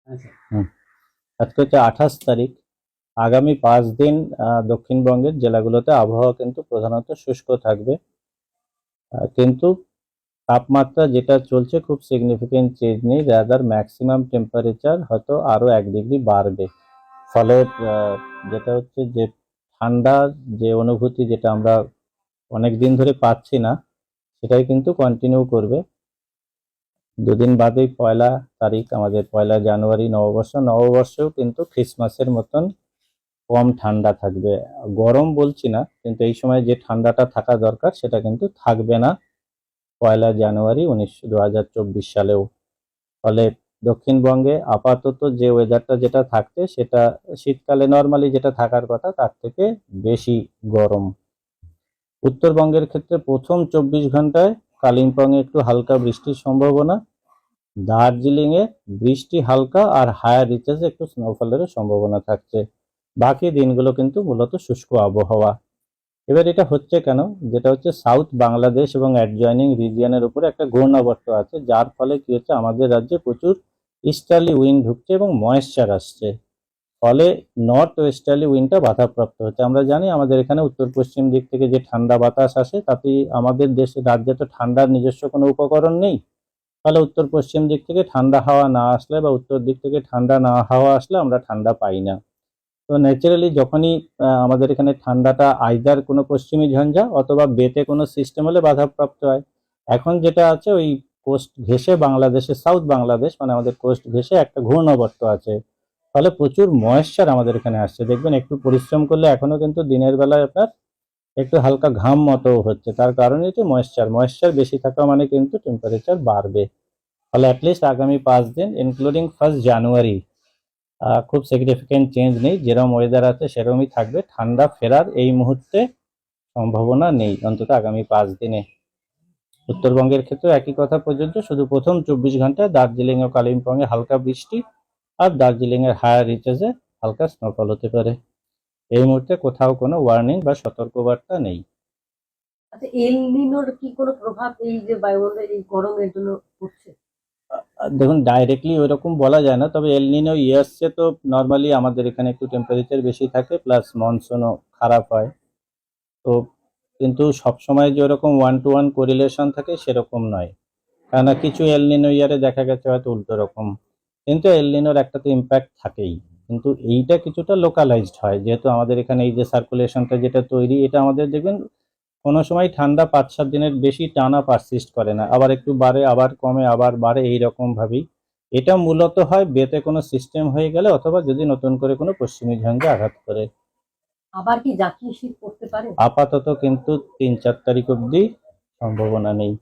হুম, আজকে হচ্ছে 28 তারিখ। আগামী 5 দিন দক্ষিণবঙ্গের জেলাগুলোতে আবহাওয়া কিন্তু প্রধানত শুষ্ক থাকবে, কিন্তু তাপমাত্রা যেটা চলছে খুব সিগনিফিকেন্ট চেঞ্জ নেই, রাদার ম্যাক্সিমাম টেম্পারেচার হয়তো আরো 1 ডিগ্রি বাড়বে। ফলে যেটা হচ্ছে যে ঠান্ডার যে অনুভূতি যেটা আমরা অনেক দিন ধরে পাচ্ছি না, সেটাই কিন্তু কন্টিনিউ করবে। দুদিন বাদেই 1 তারিখ আমাদের 1 জানুয়ারি নববর্ষ। নববর্ষেও কিন্তু ক্রিসমাসের মতন কম ঠান্ডা থাকবে। গরম বলছি না, কিন্তু এই সময় যে ঠান্ডাটা থাকা দরকার সেটা কিন্তু থাকবে না 1 জানুয়ারি 2024 সালেও। ফলে দক্ষিণবঙ্গে আপাতত যে ওয়েদারটা যেটা থাকছে সেটা শীতকালে নর্মালি যেটা থাকার কথা তার থেকে বেশি গরম। উত্তরবঙ্গের ক্ষেত্রে প্রথম 24 ঘন্টায় কালিম্পংয়ে একটু হালকা বৃষ্টির সম্ভাবনা, দার্জিলিংয়ে বৃষ্টি হালকা আর হায়ার রিচেসে একটু স্নোফলের সম্ভাবনা থাকছে। বাকি দিনগুলো কিন্তু মূলত শুষ্ক আবহাওয়া। এবার এটা হচ্ছে কেন, যেটা হচ্ছে সাউথ বাংলাদেশ এবং অ্যাডজয়নিং রিজিয়নের উপরে একটা ঘূর্ণাবর্ত আছে, যার ফলে কি হচ্ছে আমাদের রাজ্যে প্রচুর ইস্টার্লি উইন্ড ঢুকছে এবং ময়েশ্চার আসছে। ফলে নর্থ ওয়েস্টার্লি উইন্ডটা বাধাপ্রাপ্ত হচ্ছে। আমরা জানি আমাদের এখানে উত্তর পশ্চিম দিক থেকে যে ঠান্ডা বাতাস আসে তাতে আমাদের দেশে রাজ্যে তো ঠান্ডার নিজস্ব কোনো উপকরণ নেই। ফলে উত্তর পশ্চিম দিক থেকে ঠান্ডা হাওয়া না আসলে বা উত্তর দিক থেকে ঠান্ডা না হাওয়া আসলে আমরা ঠান্ডা পাই না। তো ন্যাচারালি যখনই আমাদের এখানে ঠান্ডাটা আইদার কোনো পশ্চিমী ঝঞ্ঝা অথবা বেতে কোনো সিস্টেম হলে বাধাপ্রাপ্ত হয়। এখন যেটা আছে ওই কোস্ট ঘেঁষে বাংলাদেশে, সাউথ বাংলাদেশ মানে আমাদের কোস্ট ঘেঁষে একটা ঘূর্ণাবর্ত আছে। ফলে প্রচুর ময়েশ্চার আমাদের এখানে আসছে। দেখবেন একটু পরিশ্রম করলে এখনো কিন্তু দিনের বেলায় আপনার একটু হালকা ঘাম মতো হচ্ছে, তার কারণে হচ্ছে ময়েশ্চার বেশি থাকা মানে কিন্তু টেম্পারেচার বাড়বে। ফলে অ্যাটলিস্ট আগামী 5 দিন ইনক্লুডিং 1 জানুয়ারি খুব সিগনিফিকেন্ট চেঞ্জ নেই, যেরকম ওয়েদার আছে সেরকমই থাকবে। ঠান্ডা ফেরার এই মুহূর্তে সম্ভাবনা নেই, অন্তত আগামী 5 দিনে। উত্তরবঙ্গের ক্ষেত্রে একই কথা প্রযোজ্য, শুধু প্রথম 24 ঘন্টায় দার্জিলিং ও কালিম্পংয়ে হালকা বৃষ্টি আর দার্জিলিং এর হায়ার রিচেসে হালকা স্নোফল হতে পারে। এই মুহূর্তে কোথাও কোনো ওয়ার্নিং বা সতর্কবার্তা নেই। আচ্ছা, এল নিনোর কি কোনো প্রভাব এই যে বায়ুমণ্ডলের এই গরমের জন্য পড়ছে? দেখুন, ডাইরেক্টলি ওইরকম বলা যায় না, তবে এল নিনো ইয়ার্সে তো নর্মালি আমাদের এখানে একটু টেম্পারেচার বেশি থাকে, প্লাস মনসুনও খারাপ হয়। তো কিন্তু সবসময় যে ওরকম 1 to 1 কোরিলেশন থাকে সেরকম নয়, কেননা কিছু এল নিনো ইয়ারে দেখা গেছে হয়তো উল্টো রকম। কিন্তু এল নিনোর একটা তো ইম্প্যাক্ট থাকেই, কিন্তু এইটা কিছুটা লোকালাইজড হয়, যেহেতু আমাদের এখানে এই যে সার্কুলেশনটা যেটা তৈরি, এটা আমাদের দেখবেন কোনো সময় ঠান্ডা 5-7 দিনের বেশি টানা পারসিস্ট করে না, আবার একটু বাড়ে আবার কমে আবার বাড়ে, এইরকম ভাবেই। এটা মূলত হয় বেতে কোনো সিস্টেম হয়ে গেলে অথবা যদি নতুন করে কোনো পশ্চিমী ঝঞ্ঝা আঘাত করে। আবার কি জাতীয় শীত পড়তে পারে? আপাতত কিন্তু 3-4 তারিখ অবধি সম্ভাবনা নেই।